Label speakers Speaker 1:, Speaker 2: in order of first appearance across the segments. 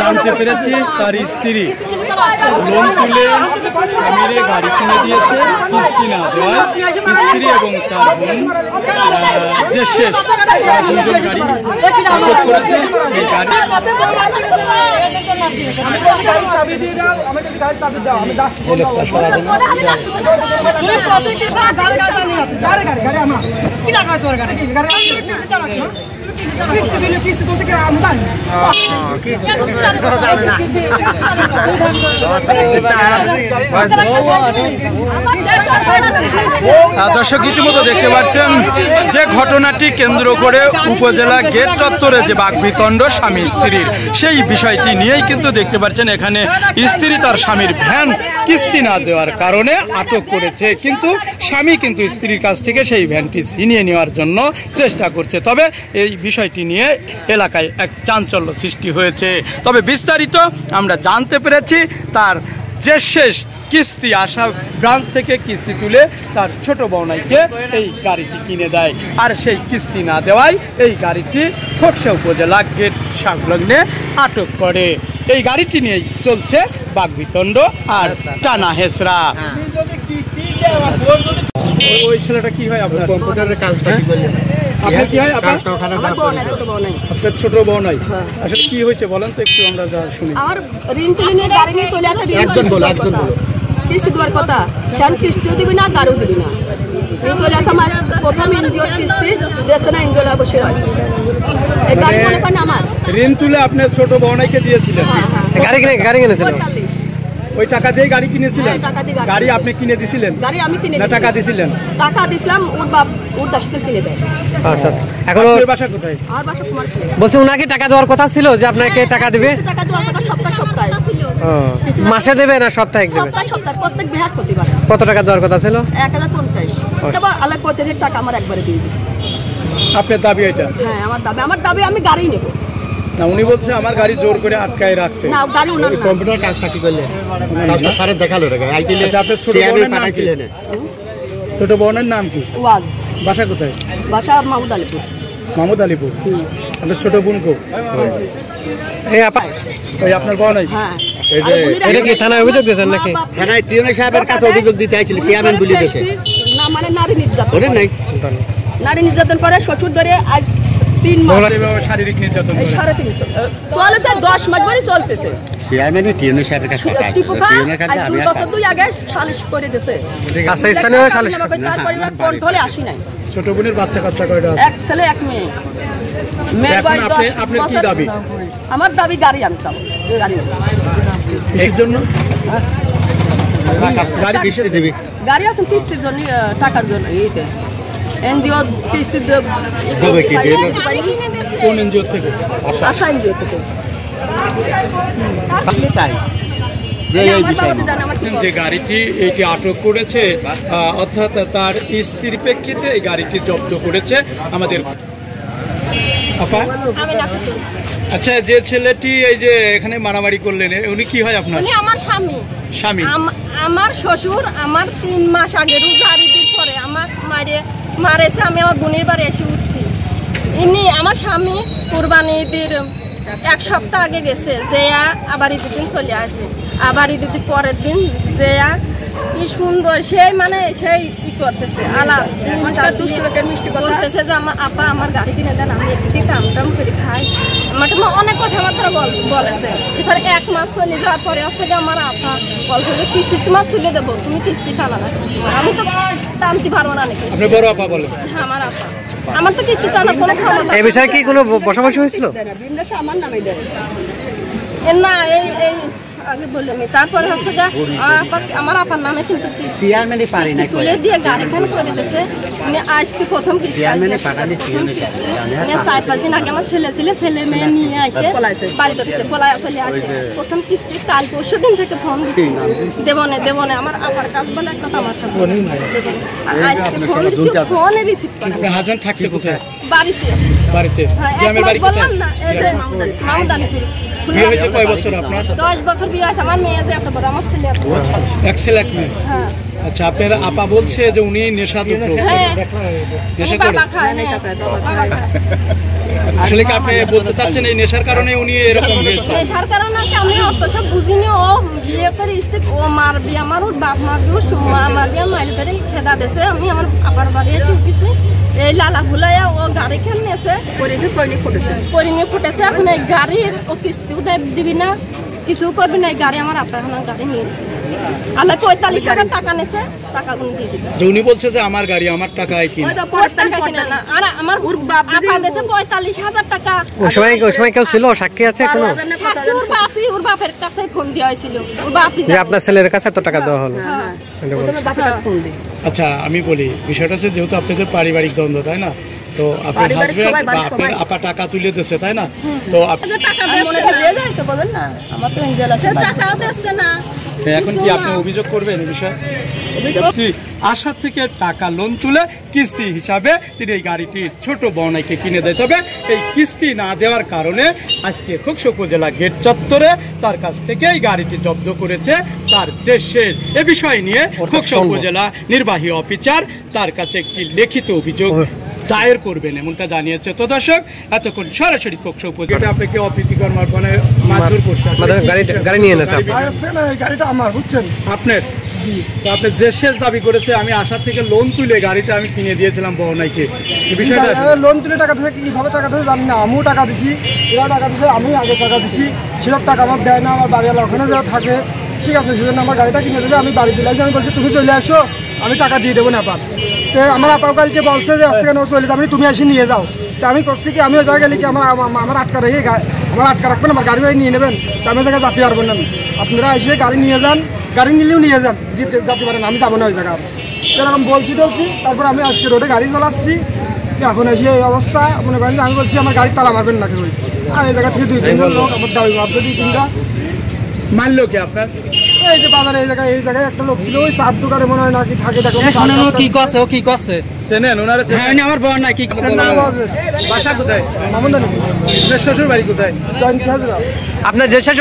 Speaker 1: জানতে পেরেছি তার স্ত্রী লোন তুলে স্বামীরে গাড়ি কিনে দিয়েছে, কিস্তি না দেওয়ায় স্ত্রী এবং তার বোন যে শেষ দুজন গাড়ি আটক করেছে। এই গাড়ি দর্শক ইতিমধ্যে দেখতে পাচ্ছেন যে ঘটনাটি কেন্দ্র করে উপজেলা গেট চত্বরে যে বাকবিতণ্ড স্বামী স্ত্রীর, সেই বিষয়টি নিয়েই কিন্তু দেখতে পাচ্ছেন এখানে স্ত্রী তার স্বামীর ভ্যান কিস্তি না দেওয়ার কারণে আটক করেছে, কিন্তু স্বামী কিন্তু স্ত্রীর কাছ থেকে সেই ভ্যানটি ছিনিয়ে নেওয়ার জন্য চেষ্টা করছে। তবে এই বিষয়টি নিয়ে এলাকায় এক চাঞ্চল্য সৃষ্টি হয়েছে। তবে বিস্তারিত আমরা জানতে পেরেছি তার যে শেষ কিস্তি আসা ব্রাঞ্চ থেকে কিস্তি তুলে তার ছোট বৌনাইকে এই গাড়িটি কিনে দেয়, আর সেই কিস্তি না দেওয়ায় এই গাড়িটি খোকসা উপজেলা গেট সংলগ্নে আটক করে। এই গাড়িটি নিয়েই চলছে বাকবিতণ্ড আর টানা হেসরা। ওই ছেলেটা কি হয় আপনার? কম্পিউটারের কাজটা কি বললেন? আপনার কি হয়? আপনার ছোট বৌনাই। আসলে কি হয়েছে বলেন তো একটু, আমরা যা শুনি।
Speaker 2: আমার ঋণ তুলে নিয়ে গাড়ি নিয়ে চলে আসে, কিস্তি দেওয়ার কথা, সেন কিস্তিও দিবি না, গাড়িও দিবি না। চলে আসে আমার প্রথম এনজিওর কিস্তি দিয়েছে না, এনজিও বসে হয়। এই গাড়ি মনে করেন আমার
Speaker 1: ঋণ তুলে আপনি ছোট বৌনাইকে দিয়েছিলেন, গাড়ি কিনেছিলেন, ওই টাকা দিয়ে গাড়ি কিনেছিলেন? গাড়ি আপনি কিনে দিছিলেন?
Speaker 2: গাড়ি আমি কিনে
Speaker 1: না টাকা দিছিলেন?
Speaker 2: টাকা দিছিলাম, ওর বাপ ওর দাসকে কিনে দেয়।
Speaker 1: আচ্ছা, এখন ওর বাসা কোথায়?
Speaker 2: আমার বাসা কুমারখালী।
Speaker 3: বলছে ওনাকে টাকা দেওয়ার কথা ছিল যে আপনাকে টাকা দিবে?
Speaker 2: টাকা দেওয়ার কথা সপ্তাহে।
Speaker 3: মাসে দেবে না সপ্তাহে দেবে?
Speaker 2: সপ্তাহে প্রত্যেক বৃহস্পতিবার।
Speaker 3: কত টাকা দেওয়ার কথা ছিল?
Speaker 2: 1050। তারপর আলাদা 35 টাকা আমার একবারে দিয়ে দিই।
Speaker 1: আপনার দাবি এটা?
Speaker 2: হ্যাঁ, আমার দাবি আমি গাড়ি নেব
Speaker 1: না। উনি বলছে আমার গাড়ি জোর করে আটকায় রাখছে।
Speaker 2: না, গাড়ি উনার না।
Speaker 4: কম্পিউটার কাজটা কি করলে? আপনি স্যার দেখালো রে আইটিলে।
Speaker 1: আপনার ছোট বোনের নাম কি? ছোট বোনের নাম কি?
Speaker 2: ওয়াজ।
Speaker 1: বাসা কোথায়?
Speaker 2: বাসা মাহমুদ আলীপুর।
Speaker 1: মাহমুদ আলীপুর। আপনার ছোট বোন কো?
Speaker 3: এই আপা
Speaker 1: ওই আপনার বোন?
Speaker 2: হ্যাঁ।
Speaker 4: এই যে
Speaker 3: এটা কি থানায় অভিযোগ দিয়েছেন নাকি?
Speaker 4: থানায় টিউনে সাহেবের কাছে অভিযোগ দিতে আইছিল, চেয়ারম্যান বলে দিয়েছে।
Speaker 2: না মানে নারী নির্যাতন
Speaker 4: ওরে নাই,
Speaker 2: নারী নির্যাতন করে শ্বশুর ধরে আজ 3 মাস
Speaker 1: শারীরিক নির্যাতন করে।
Speaker 2: 3.5 চলেছে, 10 মাস ধরে চলতেছে।
Speaker 4: চেয়ারম্যান টিউনে সাহেবের কাছে কথা আছে, টিউনের কাছে আমি
Speaker 2: 2 বছর 2 আগে সালিশ করে দিয়েছে।
Speaker 3: আচ্ছা, স্থানীয় সালিশ
Speaker 2: তারপরে না কন্ট্রোলে আসি নাই।
Speaker 1: ছোট বোনের বাচ্চা কাচ্চা কয়টা?
Speaker 2: এক ছেলে এক মেয়ে। মেয়ের বয়স 10
Speaker 1: আপনার কি দাবি?
Speaker 2: আমার দাবি গাড়ি আমি চাই, গাড়ি।
Speaker 1: এই জন্য
Speaker 4: গাড়ি কিস্তি দিবি?
Speaker 2: গাড়ি এখন কিস্তির জন্য, টাকার জন্য। এইতে এনজিও কিস্তি
Speaker 4: দেবে কি?
Speaker 1: কোন এনজিও থেকে?
Speaker 2: আশা এনজিও থেকে।
Speaker 4: তাই
Speaker 1: যে গাড়িটি এইটি আটক করেছে, অর্থাৎ তার স্ত্রীর প্রেক্ষিতে এই গাড়িটি জব্দ করেছে আমাদের। আপা, আচ্ছা, যে ছেলেটি এই যে এখানে মারামারি করলেন, উনি কি হয় আপনার?
Speaker 5: উনি আমার স্বামী।
Speaker 1: স্বামী?
Speaker 5: আমার শ্বশুর আমার 3 মাস আগে রোজা ঈদের পরে আমার মারেছে। আমি আমার বোনের বাড়ি এসে উঠছি। ইনি আমার স্বামী কুরবানি ঈদের 1 সপ্তাহ আগে গেছে, যে আবার ঈদের দিন চলে আসে। আবার ঈদের পরের দিন যে কি সুন্দর সেই মানে সেই কি করতেছে আলা
Speaker 2: মানুষটা দুষ্ট লোকের মিষ্টি কথা
Speaker 5: বলতেছে যে আমার আপা আমার গাড়ি কিনে দেন আমি একদিকে কাম টাম করে খাই আমাকে অনেক কথাবার্তা বলেছে এবার 1 মাস চলে যাওয়ার পরে আসছে যে আমার আপা বলছে যে কিস্তি তোমার তুলে দেবো তুমি কিস্তি টানা না আমি তো টানতে পারবো না নাকি
Speaker 1: আপনি বড় আপা বলেন
Speaker 5: আমার আপা আমার তো কিস্তি টানার কোনো ক্ষমতা
Speaker 3: এই বিষয়ে কি কোনো বসাবসি হয়েছিল?
Speaker 2: বিমদাস আমার নামে দেয়
Speaker 5: না এই আগে বললাম তারপরে হচ্ছে যে আমার আপার নামে কিন্তু
Speaker 4: চেয়ারম্যানই পারি না
Speaker 5: তুলে দিয়ে গাড়ি খান করে দিয়েছে উনি আজকে প্রথম কিস্তি
Speaker 4: চেয়ারম্যানই পাঠালে
Speaker 5: উনি 4-5 দিন আগে আমার ছেলে মেয়ে নিয়ে আসে বাড়িতে দিচ্ছে পলায় চলে আসে প্রথম কিস্তি কাল পরশু দিন থেকে ফোন দিচ্ছি দেব না আমার আপার কাজ বলে একটা আমার কাজ আজকে ফোন দিচ্ছি ফোনে রিসিভ করে
Speaker 1: আপনার হাজবেন্ড থাকতে কোথায়?
Speaker 5: বাড়িতে
Speaker 1: হ্যাঁ গ্রামের বাড়ি
Speaker 5: বললাম না এই যে মামদানিপুর
Speaker 1: বিয়ে হয়েছে কয় বছর আপনার?
Speaker 5: 10 বছর বিয়ে হয়েছে আমার মেয়ে যে এত বড় আমার ছেলে এত বড়
Speaker 1: এক ছেলে এক মেয়ে।
Speaker 5: হ্যাঁ
Speaker 1: আচ্ছা আপনার আপা বলছে যে উনি নেশাদ্রব্য
Speaker 5: হ্যাঁ
Speaker 1: নেশা করে
Speaker 5: বাবা খায় বাবা খায়
Speaker 1: আসলে কি আপনি বলতে চাচ্ছেন এই নেশার কারণে উনি এরকম হয়েছে?
Speaker 5: নেশার কারণে কি আমি অত সব বুঝিনি ও বিয়ে করে ইস্তে ও মারবি আমার ওর বাপ মারবি ওর মা মারবি আমার মায়ের ধরে খেদা দিয়েছে আমি আমার আপার বাড়ি এসে উঠেছি এই লালা ভুলাইয়া ও গাড়ি খেয়ে নিয়েছে করে নিয়ে ফুটেছে এখন এই গাড়ির ও কিস্তিও দিবি না কিছু করবি না এই গাড়ি আমার আপনার গাড়ি নিয়ে আল্লাহ 45,000 টাকা নিয়েছে টাকাগুলো দিয়ে দিবে
Speaker 1: যে উনি বলছে যে আমার গাড়ি আমার টাকায় কিনা
Speaker 5: টাকা কিনা না আর আমার আপা দিয়েছে 45,000 টাকা
Speaker 3: ওই সময় কেউ ছিল সাক্ষী আছে এখনো?
Speaker 5: সাক্ষী ওর বাপি ওর বাপের কাছে ফোন দেওয়া হয়েছিল ওর বাপি
Speaker 3: যে আপনার ছেলের কাছে এত টাকা দেওয়া হলো?
Speaker 1: আচ্ছা আমি বলি বিষয়টা হচ্ছে যেহেতু আপনাদের পারিবারিক দ্বন্দ্ব তাই না, তো আপনার হাজবেন্ড বা আপনার আপা টাকা তুলে দিচ্ছে তাই না, তো
Speaker 5: টাকা দিয়েছে বলেন না আমার তো এঞ্জেল আছে টাকাও দিচ্ছে না
Speaker 1: এখন কি আপনি অভিযোগ করবেন এই বিষয়ে? আশা থেকে টাকা লোন তুলে কিস্তি হিসাবে তিনি এই গাড়িটি ছোট বনাইকে কিনে দেয়। তবে এই কিস্তি না দেওয়ার কারণে আজকে খোকসা উপজেলা গেট চত্বরে তার কাছ থেকে এই গাড়িটি জব্দ করেছে তার যে শেষ। এ বিষয় নিয়ে খোকসা উপজেলা নির্বাহী অফিসার তার কাছে একটি লিখিত অভিযোগ দায়ের করবেন এমনটা জানিয়েছে। তো দর্শক এতক্ষণ সরাসরি খোকসা উপজেলা আপনাকে অপ্রীতিকর মানে মারধর করছে,
Speaker 3: গাড়ি নিয়ে এনেছে
Speaker 6: গাড়িটা আমার বুঝছেন
Speaker 1: আপনার তো আপনি যে শেষ দাবি করেছে আমি আশা থেকে লোন তুলে গাড়িটা আমি কিনে দিয়েছিলাম বহনাইকে, এই বিষয়টা
Speaker 6: লোন তুলে টাকা দিয়েছে কিভাবে টাকা দিয়েছে জানি না, আমিও টাকা দিছি এরা টাকা দিয়েছে আমি আগে টাকা দিছি সেসব টাকা আমার দেয় না, আমার বাড়িওয়ালা ওখানে যারা থাকে ঠিক আছে সেজন্য আমার গাড়িটা কিনে দিলে আমি বাড়ি চলে আসি, আমি বলছি তুমি চলে আসো আমি টাকা দিয়ে দেবো না আবার। তো আমার আপাও কালকে বলছে যে আজকে কেন চলে যাবো তুমি এসে নিয়ে যাও, তো আমি করছি কি আমি ওই জায়গায় গেলে কি আমার আটকা রেখে আমার আটকা রাখবেন আমার গাড়ি নিয়ে নেবেন, তো আমি ওই জায়গায় যাতে পারবেন না আপনারা এসে গাড়ি নিয়ে যান, গাড়ি নিলেও নিয়ে যান যেতে পারেন আমি যাবো না ওই জায়গায় এরকম বলছি টলছি। তারপর আমি আজকে রোডে গাড়ি চালাচ্ছি এখন এসে এই অবস্থা মনে করেন আমি বলছি আমার গাড়ি তালা মারবেন না কেউ, আর এই জায়গা থেকে 2-3 লোক আমার দাবি মারছে 2-3টা
Speaker 1: মানলো কি আপনার?
Speaker 6: এই যে বাজারে এই জায়গায় একটা লোক ছিল ওই চার দোকানে মনে হয় নাকি থাকে
Speaker 3: কি করছে
Speaker 1: চেনেন ওনারা?
Speaker 3: আমার বড় নাই কি
Speaker 1: বাসা কোথায়?
Speaker 6: মামুন্দানি
Speaker 1: শ্বশুর বাড়ি কোথায়?
Speaker 3: আপনার যে শেষ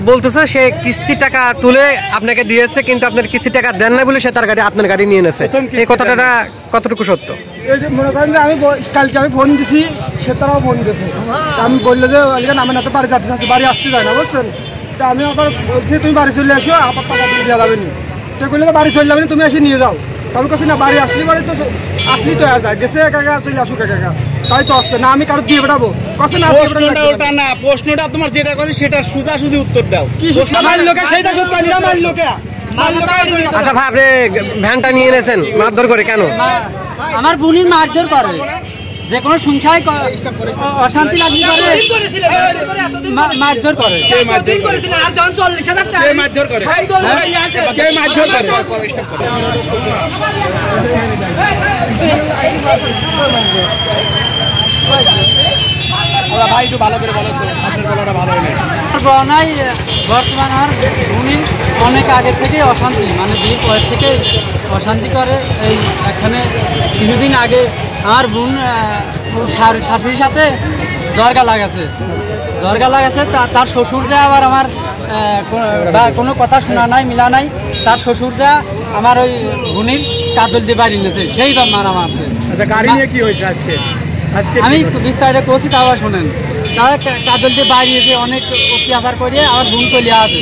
Speaker 3: বলতেছে সে কিস্তি টাকা তুলে আপনাকে দিয়েছে কিন্তু আপনার কিস্তি টাকা দেন না বলে সে তার গাড়ি আপনার গাড়ি নিয়ে এনেছে, এই কথাটা কতটুকু সত্য?
Speaker 6: এই যে মনে করেন যে আমি কালকে আমি ফোন দিছি সে তারাও ফোন দিয়েছে, আমি বললো যে আমি না তো বাড়ি যাচ্ছি বাড়ি আসতে যায় না বুঝছেন, তা আমি আবার বলছি তুমি বাড়ি চলে আসো আবার টাকা দিয়ে দেওয়া যাবে না, তো বললে বাড়ি চলে যাবে তুমি এসে নিয়ে যাও, আমি কাছে না বাড়ি আসলি বাড়ি তো আসলি তো যায় গেছে একা চলে আসুক একা তাই তো আসছে না আমি কারো দিয়ে বেড়াবো কাছে না
Speaker 1: ওটা না প্রশ্নটা তোমার যেটা কথা সেটা সোজাসুজি উত্তর দাও।
Speaker 3: আচ্ছা ভাই আপনি ভ্যানটা নিয়ে এনেছেন মারধর করে কেন?
Speaker 7: আমার বোনের মারধর করে যে কোনো সংখ্যায় অশান্তি লাগলে মারধর করে
Speaker 1: ভাই একটু ভালো করে বলো তো আপনার গলাটা ভালো হয়
Speaker 7: নাই বর্তমান আর উনি অনেক আগে থেকে অশান্তি মানে বিয়ের পর থেকে অশান্তি করে। এই এখানে কিছুদিন আগে আমার বোন শাশুড়ির সাথে জর্গা লাগাছে তার শ্বশুর যা আবার আমার কোনো কথা শোনা নাই মিলা নাই, তার শ্বশুর যা আমার ওই বোনের কাজল দিয়ে বাড়ি নিয়েছে সেই বা মারা মারছে।
Speaker 1: আচ্ছা গাড়ি নিয়ে কি হয়েছে আজকে?
Speaker 7: আমি বিস্তারিত করছি তাও শোনেন, তারা কাজল দিয়ে বাড়িয়েছে অনেক অত্যাচার করে আমার বোন চলে আসে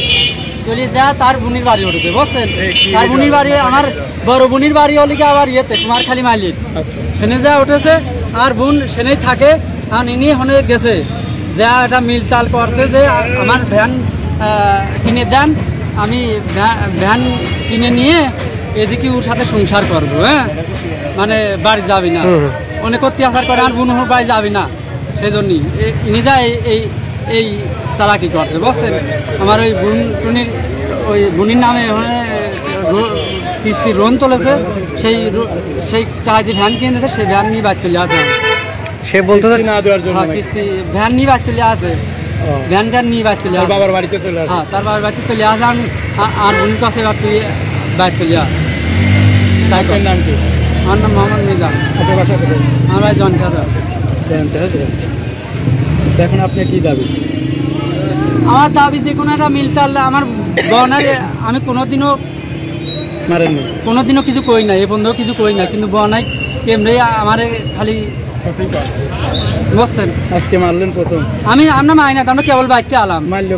Speaker 7: চলে যা তার বুনির বাড়ি উঠেছে বুঝছেন। তার বুনির বাড়ি আমার বড় বুনির বাড়ি হলে কি আবার ইয়েতে কুমারখালী মাইলির সেনে যা উঠেছে। আর বোন সেনেই থাকে। আর ইনি হনে গেছে যা একটা মিল চাল করছে যে আমার ভ্যান কিনে দেন, আমি ভ্যান কিনে নিয়ে এদিকে ওর সাথে সংসার করবো। হ্যাঁ, মানে বাড়ি যাবি না, অনেক অত্যাচার করে। আর বোন বাড়ি যাবি না, সেই জন্যই ইনি যা এই চালাকি করছে বুঝছেন। আমার ওই ওই বোনির নামে কিস্তির লোন তুলেছে, সেই টাকা যে ভ্যান কিনে দিয়েছে সেই ভ্যান নিয়ে বাড়ি চলে আসে।
Speaker 3: সে বলতে
Speaker 7: কিস্তি ভ্যান নিয়ে বাড়ি চলে আসে, ভ্যান নিয়ে বাড়ি চলে আসে,
Speaker 1: বাবার বাড়িতে চলে আসে।
Speaker 7: হ্যাঁ, তার বাবার বাড়িতে চলে আসে। আর বোনের কাছে এবার তুই বাড়ি চলে আস। তাই
Speaker 1: নাম কি?
Speaker 7: আমার নাম মোহাম্মদ নিজাম। আমার ভাই জনখাদা।
Speaker 1: এখন আপনি কি দাবি?
Speaker 7: আমার দাবি যে কোনো একটা মিল চাল আমার বনার আমি কোনোদিনও কিছু কই না, এ পর্যন্ত কিছু কই না, কিন্তু বনাই এমনি আমার খালি বুঝছেন।
Speaker 1: আজকে মারলেন প্রথম?
Speaker 7: আমরা মাইনা, আমরা কেবল বাইকতে আলাম।
Speaker 1: মারলো